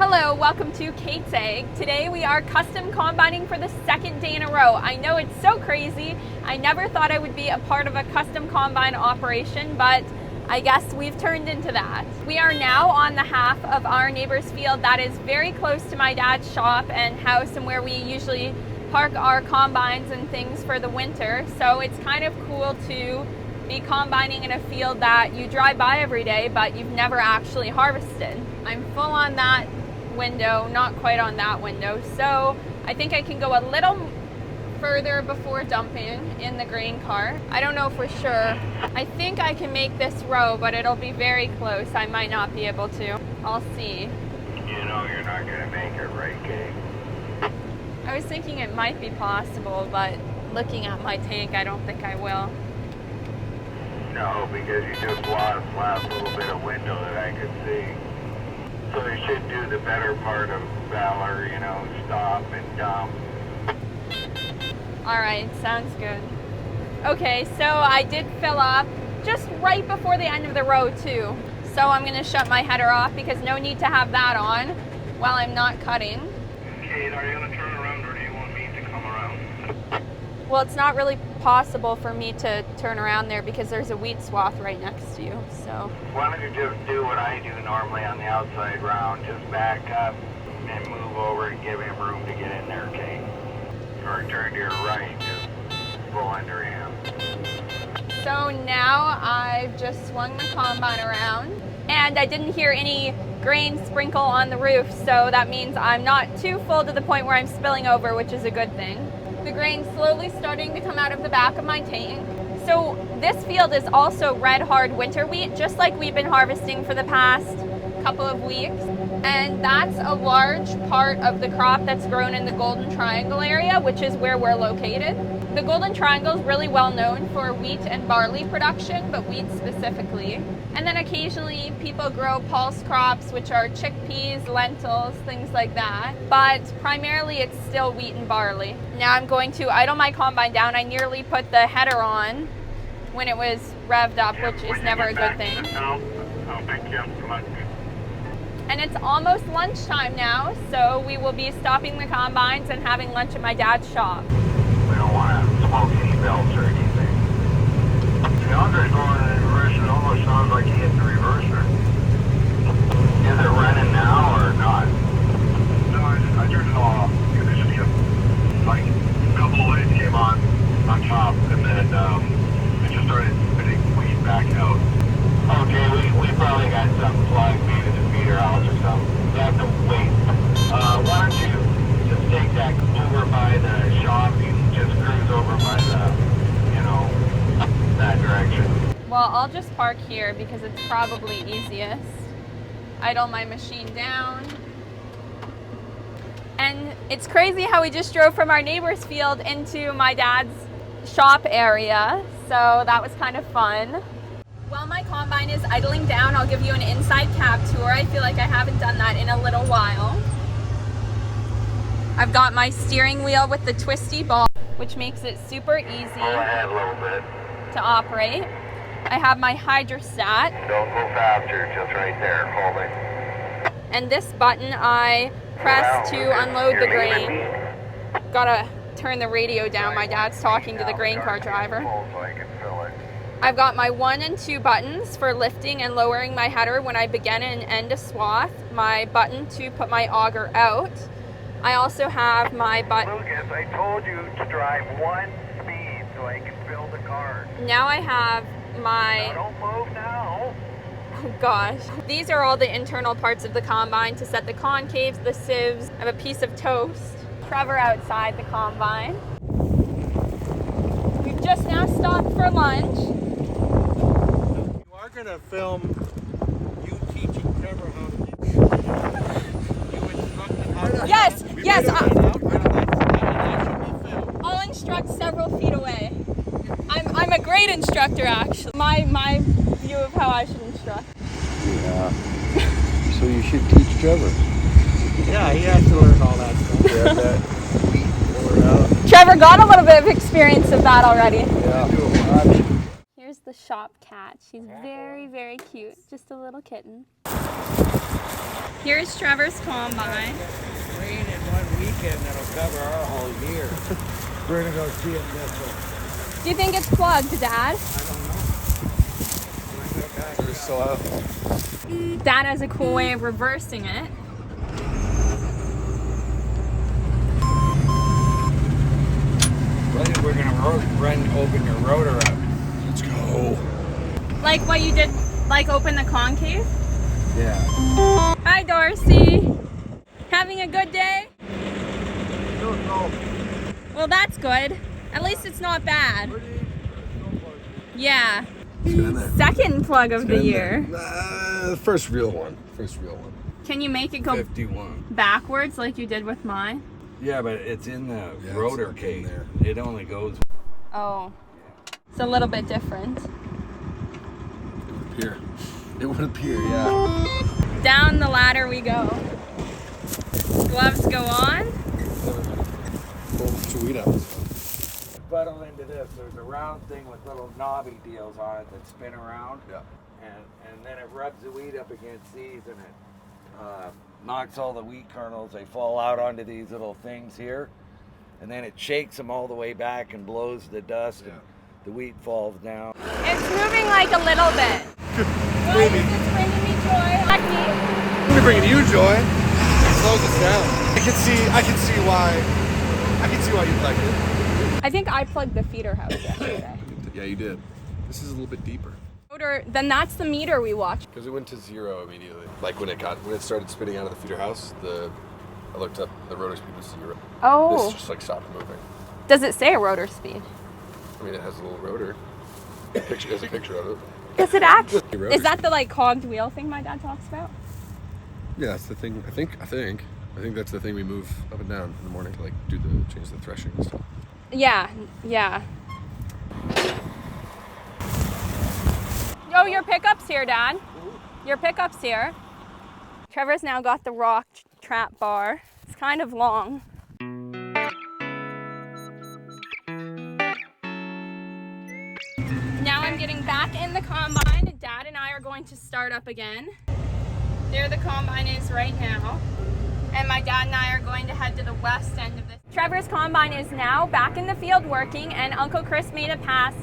Hello, welcome to KatesAg. Today we are custom combining for the second day in a row. I know it's so crazy. I never thought I would be a part of a custom combine operation, but I guess we've turned into that. We are now on the half of our neighbor's field that is very close to my dad's shop and house and where we usually park our combines and things for the winter. So it's kind of cool to be combining in a field that you drive by every day, but you've never actually harvested. I'm full on that window, not quite on that window. So I think I can go a little further before dumping in the grain cart. I don't know for sure. I think I can make this row, but it'll be very close. I might not be able to. I'll see. You know you're not going to make it, right, Kate? I was thinking it might be possible, but looking at my tank, I don't think I will. No, because you just lost last little bit of window that I could see. So you should do the better part of Valor, you know, stop and dump. All right, sounds good. Okay, so I did fill up just right before the end of the row too. So I'm gonna shut my header off because no need to have that on while I'm not cutting. Kate, are you gonna turn around or do you want me to come around? Well, it's not really possible for me to turn around there because there's a wheat swath right next to you, so. Why don't you just do what I do normally on the outside round, just back up and move over and give him room to get in there, Kate. Or turn to your right, just pull under him. So now I've just swung the combine around and I didn't hear any grain sprinkle on the roof, so that means I'm not too full to the point where I'm spilling over, which is a good thing. The grain's slowly starting to come out of the back of my tank. So this field is also red hard winter wheat, just like we've been harvesting for the past couple of weeks. And that's a large part of the crop that's grown in the Golden Triangle area, which is where we're located. The Golden Triangle is really well known for wheat and barley production, but wheat specifically. And then occasionally people grow pulse crops, which are chickpeas, lentils, things like that. But primarily it's still wheat and barley. Now I'm going to idle my combine down. I nearly put the header on when it was revved up, which is never a good thing. I'll pick you up for lunch. And it's almost lunchtime now, so we will be stopping the combines and having lunch at my dad's shop. We don't want to smoke any belts or anything. Andre's going in the reverse. It almost sounds like he hit the reverser. Is it running now or not? No, I turned it off. Because it just like a couple of lights came on top, and then it just started spitting weed back out. Okay, we probably got something plugged, maybe the feeder house or something. We have to wait. Why don't you just take that over by the shop? You can just cruise over by the, you know, that direction. Well, I'll just park here because it's probably easiest. Idle my machine down. And it's crazy how we just drove from our neighbor's field into my dad's shop area. So that was kind of fun. While my combine is idling down, I'll give you an inside cab tour. I feel like I haven't done that in a little while. I've got my steering wheel with the twisty ball, which makes it super easy Pull ahead a little bit. to operate. I have my hydrostat. Don't go faster, just right there. Hold it. And this button I press to unload the grain. Gotta turn the radio down. My dad's talking to the grain car driver. So I can fill it. I've got my 1 and 2 buttons for lifting and lowering my header when I begin and end a swath. My button to put my auger out. I also have my button. Lucas, I told you to drive 1 speed so I can fill the cart. Now I have my... Now don't move now. Oh gosh. These are all the internal parts of the combine to set the concaves, the sieves. I have a piece of toast. Trevor outside the combine. We've just now stopped for lunch. You are going to film you teaching Trevor how to do you instructed how to Yes, yes. film. I'll instruct several feet away. I'm a great instructor, actually. My view of how I should instruct. Yeah. So you should teach Trevor. Yeah, he has to learn all that stuff. Yeah, that wheat poured out. Trevor got a little bit of experience of that already. Yeah. Here's the shop cat. She's very, very cute. Just a little kitten. Here's Trevor's combine. Rain in one weekend that'll cover our whole year. We're gonna go see it this way. Do you think it's plugged, Dad? I don't know. They're still out. Dad has a cool way of reversing it. We're gonna open your rotor up. Let's go. Like what you did, like open the concave? Yeah. Hi, Dorsey. Having a good day? No. Well, that's good. At least it's not bad. Yeah. Second plug of the year. First real one. Can you make it go 51. backwards like you did with mine? Yeah, but it's in the Yeah, rotor it's in cage. there. It only goes. Oh. It's a little bit different. It would appear, yeah. Down the ladder we go. Gloves go on. Pull the weed out. Buttle into this. There's a round thing with little knobby deals on it that spin around. Yeah. And then it rubs the wheat up against these and it knocks all the wheat kernels. They fall out onto these little things here. And then it shakes them all the way back and blows the dust. Yeah. And the wheat falls down. It's moving like a little bit. Why is this bringing me joy? We're bringing you joy. It slows us down. I can see why you'd like it. I think I plugged the feeder house yesterday. Yeah, you did. This is a little bit deeper. Then that's the meter we watched. Because it went to 0 immediately. Like when it started spinning out of the feeder house, I looked up, the rotor speed was 0. Oh. This just like stopped moving. Does it say a rotor speed? I mean, it has a little rotor. There's a picture of it. Does it actually? Rotor Is that the like cogged wheel thing my dad talks about? Yeah, that's the thing. I think that's the thing we move up and down in the morning to like change the threshing and stuff. Yeah. Oh, your pickup's here, Dad. Your pickup's here. Trevor's now got the rock trap bar. It's kind of long. Now I'm getting back in the combine. Dad and I are going to start up again. There the combine is right now. And my dad and I are going to head to the west end of this. Trevor's combine is now back in the field working, and Uncle Chris made a pass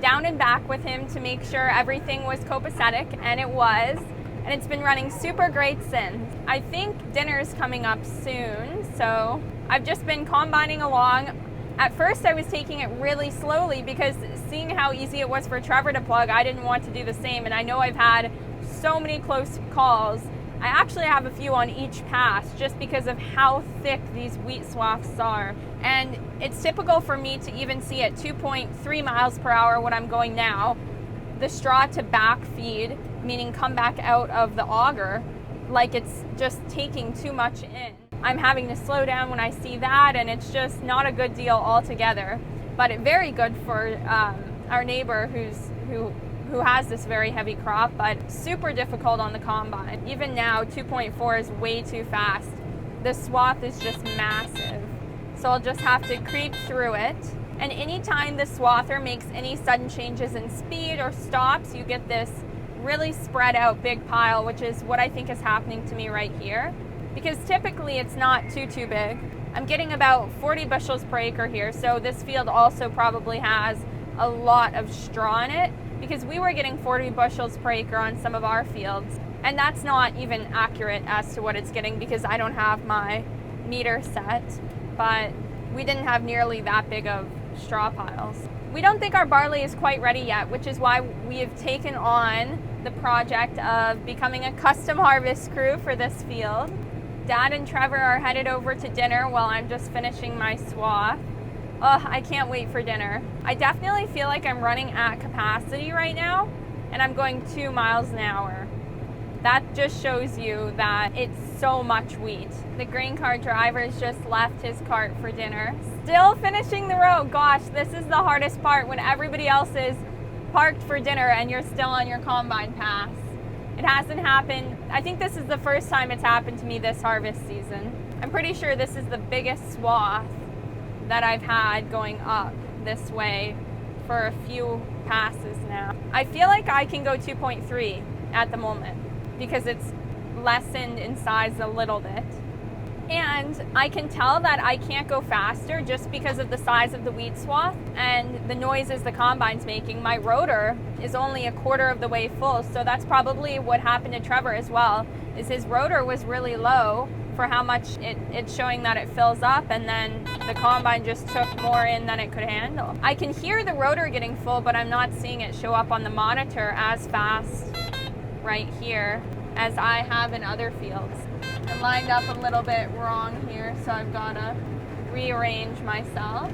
down and back with him to make sure everything was copacetic, and it was. And it's been running super great since. I think dinner's coming up soon, so I've just been combining along. At first I was taking it really slowly because seeing how easy it was for Trevor to plug, I didn't want to do the same, and I know I've had so many close calls. I actually have a few on each pass just because of how thick these wheat swaths are. And it's typical for me to even see at 2.3 miles per hour when I'm going now, the straw to back feed, meaning come back out of the auger, like it's just taking too much in. I'm having to slow down when I see that, and it's just not a good deal altogether. But it's very good for our neighbor who has this very heavy crop, but super difficult on the combine. Even now, 2.4 is way too fast. The swath is just massive. So I'll just have to creep through it. And anytime the swather makes any sudden changes in speed or stops, you get this really spread out big pile, which is what I think is happening to me right here. Because typically it's not too big. I'm getting about 40 bushels per acre here, so this field also probably has a lot of straw in it, because we were getting 40 bushels per acre on some of our fields, and that's not even accurate as to what it's getting because I don't have my meter set, but we didn't have nearly that big of straw piles. We don't think our barley is quite ready yet, which is why we have taken on the project of becoming a custom harvest crew for this field. Dad and Trevor are headed over to dinner while I'm just finishing my swath. Oh, I can't wait for dinner. I definitely feel like I'm running at capacity right now, and I'm going 2 miles an hour. That just shows you that it's so much wheat. The grain cart driver's just left his cart for dinner. Still finishing the row. Gosh, this is the hardest part when everybody else is parked for dinner and you're still on your combine pass. It hasn't happened. I think this is the first time it's happened to me this harvest season. I'm pretty sure this is the biggest swath that I've had going up this way for a few passes now. I feel like I can go 2.3 at the moment because it's lessened in size a little bit. And I can tell that I can't go faster just because of the size of the wheat swath and the noises the combine's making. My rotor is only a quarter of the way full, so that's probably what happened to Trevor as well, is his rotor was really low for how much it's showing that it fills up, and then the combine just took more in than it could handle. I can hear the rotor getting full, but I'm not seeing it show up on the monitor as fast right here as I have in other fields. I'm lined up a little bit wrong here, so I've got to rearrange myself.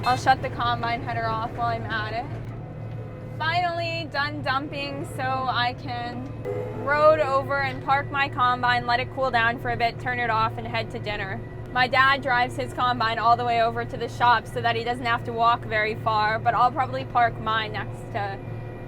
I'll shut the combine header off while I'm at it. Finally done dumping, so I can road over and park my combine, let it cool down for a bit, turn it off, and head to dinner. My dad drives his combine all the way over to the shop so that he doesn't have to walk very far, but I'll probably park mine next to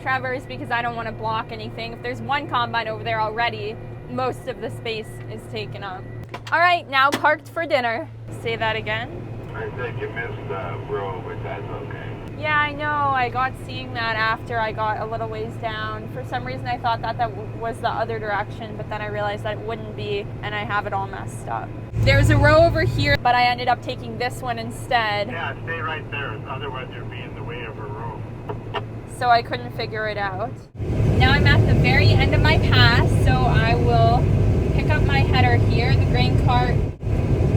Trevor's because I don't want to block anything. If there's one combine over there already, most of the space is taken up. All right, now parked for dinner. Say that again. I said you missed the row, but that's okay. Yeah, I know. I got seeing that after I got a little ways down. For some reason, I thought that was the other direction, but then I realized that it wouldn't be, and I have it all messed up. There's a row over here, but I ended up taking this one instead. Yeah, stay right there. Otherwise, you'll be in the way of a row. So I couldn't figure it out. Now I'm at the very end of my pass, so I will pick up my header here, the grain cart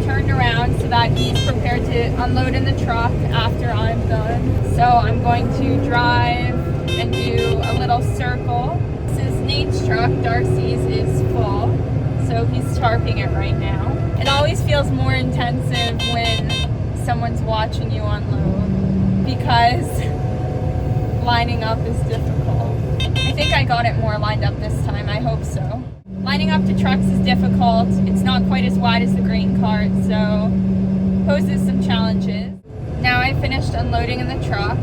turned around so that he's prepared to unload in the truck after I'm done. So I'm going to drive and do a little circle. This is Nate's truck, Darcy's is full, so he's tarping it right now. It always feels more intensive when someone's watching you unload because lining up is difficult. I think I got it more lined up this time, I hope so. Lining up to trucks is difficult. It's not quite as wide as the grain cart, so poses some challenges. Now I finished unloading in the truck,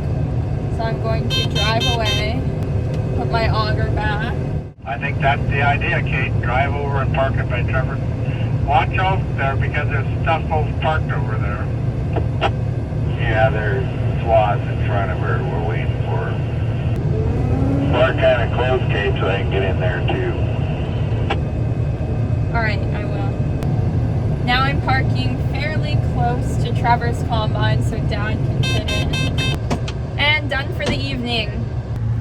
so I'm going to drive away, put my auger back. I think that's the idea, Kate. Drive over and park it by Trevor. Watch out there because there's stuff both parked over there. Yeah, there's swaths in front of her we're waiting for. Park kind of close, Kate, so I can get in there too. Alright, I will. Now I'm parking fairly close to Trevor's combine so Dad can fit in. And done for the evening.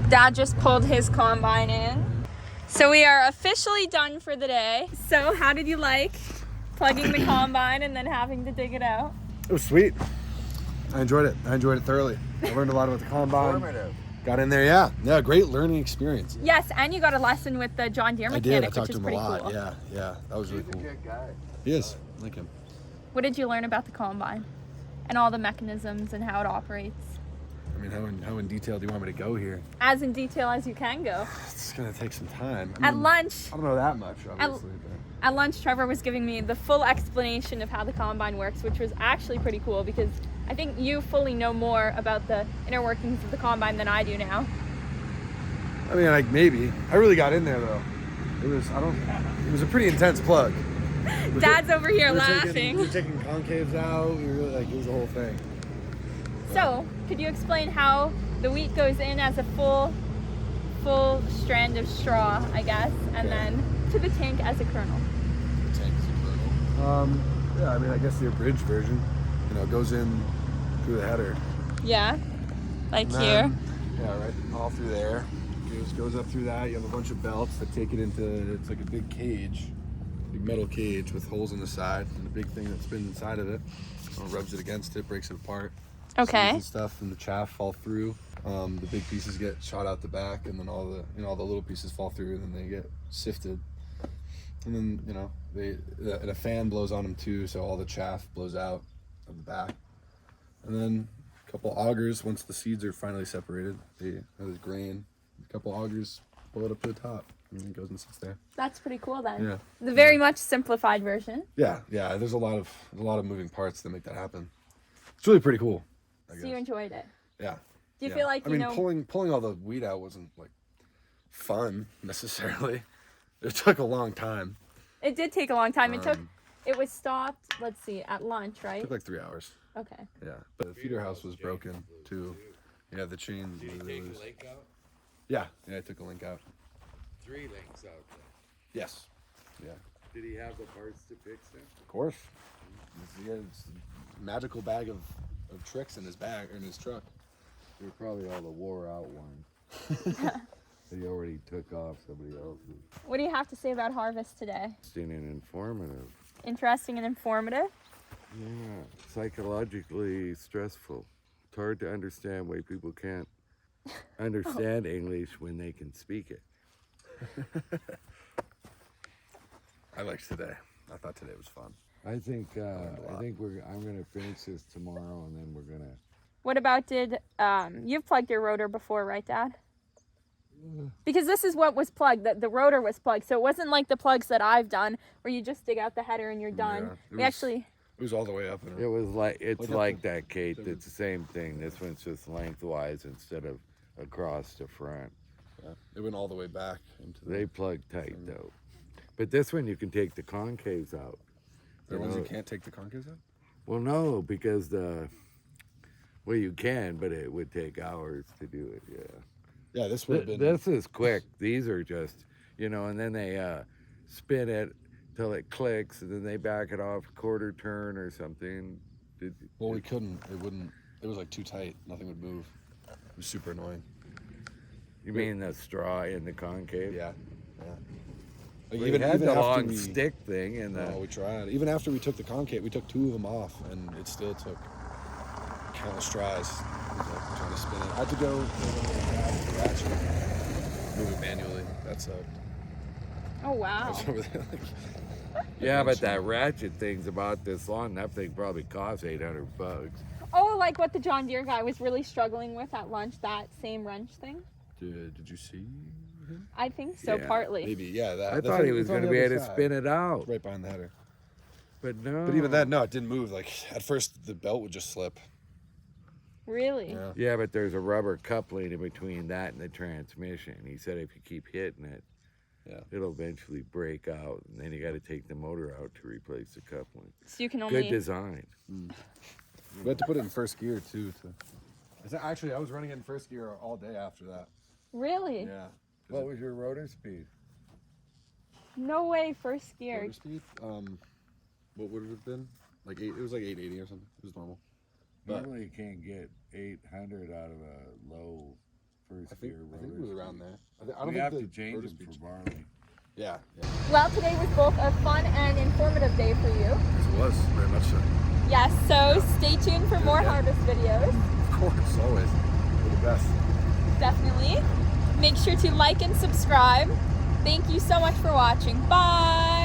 Dad just pulled his combine in. So we are officially done for the day. So how did you like plugging the combine and then having to dig it out? It was sweet. I enjoyed it. I enjoyed it thoroughly. I learned a lot about the combine. Got in there, yeah, great learning experience. Yes, and you got a lesson with the John Deere mechanic, I did. I talked to him a lot. Cool. Yeah, that was really cool. He's a good guy. He is. I like him. What did you learn about the combine and all the mechanisms and how it operates? I mean, how in detail do you want me to go here? As in detail as you can go. It's gonna take some time. At lunch. I don't know that much, obviously. At lunch, Trevor was giving me the full explanation of how the combine works, which was actually pretty cool because I think you fully know more about the inner workings of the combine than I do now. I mean, like maybe. I really got in there though. It was a pretty intense plug. Dad's over here laughing. We were taking concaves out. We were really, like, it was the whole thing. So, could you explain how the wheat goes in as a full strand of straw, I guess, and then to the tank as a kernel? The tank as a kernel. Yeah, I mean, I guess the abridged version, it goes in through the header. Yeah, like then, here. Yeah, right, all through there. It just goes up through that. You have a bunch of belts that take it into, it's like a big cage, big metal cage with holes in the side, and the big thing that spins inside of it. Rubs it against it, breaks it apart. Okay. Seeds and stuff and the chaff fall through. The big pieces get shot out the back, and then all the little pieces fall through, and then they get sifted. And then and a fan blows on them too, so all the chaff blows out of the back. And then a couple augers, once the seeds are finally separated, there's grain. A couple augers pull it up to the top, and then it goes and sits there. That's pretty cool then. Yeah. The very much simplified version. Yeah. There's a lot of moving parts that make that happen. It's really pretty cool. So you enjoyed it. Yeah. Do you feel like pulling all the wheat out wasn't like fun necessarily. It took a long time. It did take a long time. It was stopped, let's see, at lunch, right? It took like 3 hours. Okay. Yeah. But the feeder house was broken too. Yeah, the chains. Did he really take loose. the link out? Yeah, I took a link out. 3 links out there. Yes. Yeah. Did he have the parts to fix it? Of course. He has a magical bag of tricks in his bag, in his truck. They're probably all the wore out ones. He already took off somebody else's. What do you have to say about harvest today? Interesting and informative. Interesting and informative. Yeah, psychologically stressful. It's hard to understand why people can't understand English when they can speak it. I liked today. I thought today was fun. I think learned a lot. I'm gonna finish this tomorrow, and then we're gonna. What about you've plugged your rotor before, right, Dad? Because this is what was plugged. The rotor was plugged, so it wasn't like the plugs that I've done, where you just dig out the header and you're done. Yeah, it was all the way up. It was like it's Like like up to that, Kate. 7. It's the same thing. This one's just lengthwise instead of across the front. Yeah, it went all the way back into the. They plug tight though, but this one you can take the concaves out. There are ones know? you can't take the concaves out? Well, no, because you can, but it would take hours to do it. Yeah. Yeah, this would have been. This is quick. These are just, and then they spin it till it clicks, and then they back it off a quarter turn or something. Well, we couldn't. It wouldn't. It was like too tight. Nothing would move. It was super annoying. You mean the straw in the concave? Yeah. Yeah. Like We had the after long we- stick thing, and No, we tried. Even after we took the concave, we took 2 of them off, and it still took countless tries. Trying to spin it. I had to go ratchet, move it manually. That sucked. Oh I wow. was over there like, yeah, but that ratchet thing's about this long. That thing probably costs $800. Oh, like what the John Deere guy was really struggling with at lunch, that same wrench thing? did you see him? I think so, Yeah, partly. Maybe, yeah. That. I the thought thing he was on going to the be other able to side. spin it out, It's right behind the header. but no. But even then, no, it didn't move. Like at first, the belt would just slip. Really? Yeah. Yeah, but there's a rubber coupling in between that and the transmission. He said if you keep hitting it, Yeah. it'll eventually break out, and then you got to take the motor out to replace the coupling. So you can only. Good design. We had to put it in first gear too. Actually, I was running it in first gear all day after that. Really? Yeah. What was your rotor speed? No way, first gear. Motor speed. What would it have been? Like 8. It was like 880 or something. It was normal. But Normally you can't get 800 out of a low first I think gear rotor. it was around there. I don't We think have the to change rotor them speed- for barley. Yeah. Well, today was both a fun and informative day for you. It was very much so. Yes, so stay tuned for more harvest videos. Of course, always. We're the best. Definitely. Make sure to like and subscribe. Thank you so much for watching. Bye!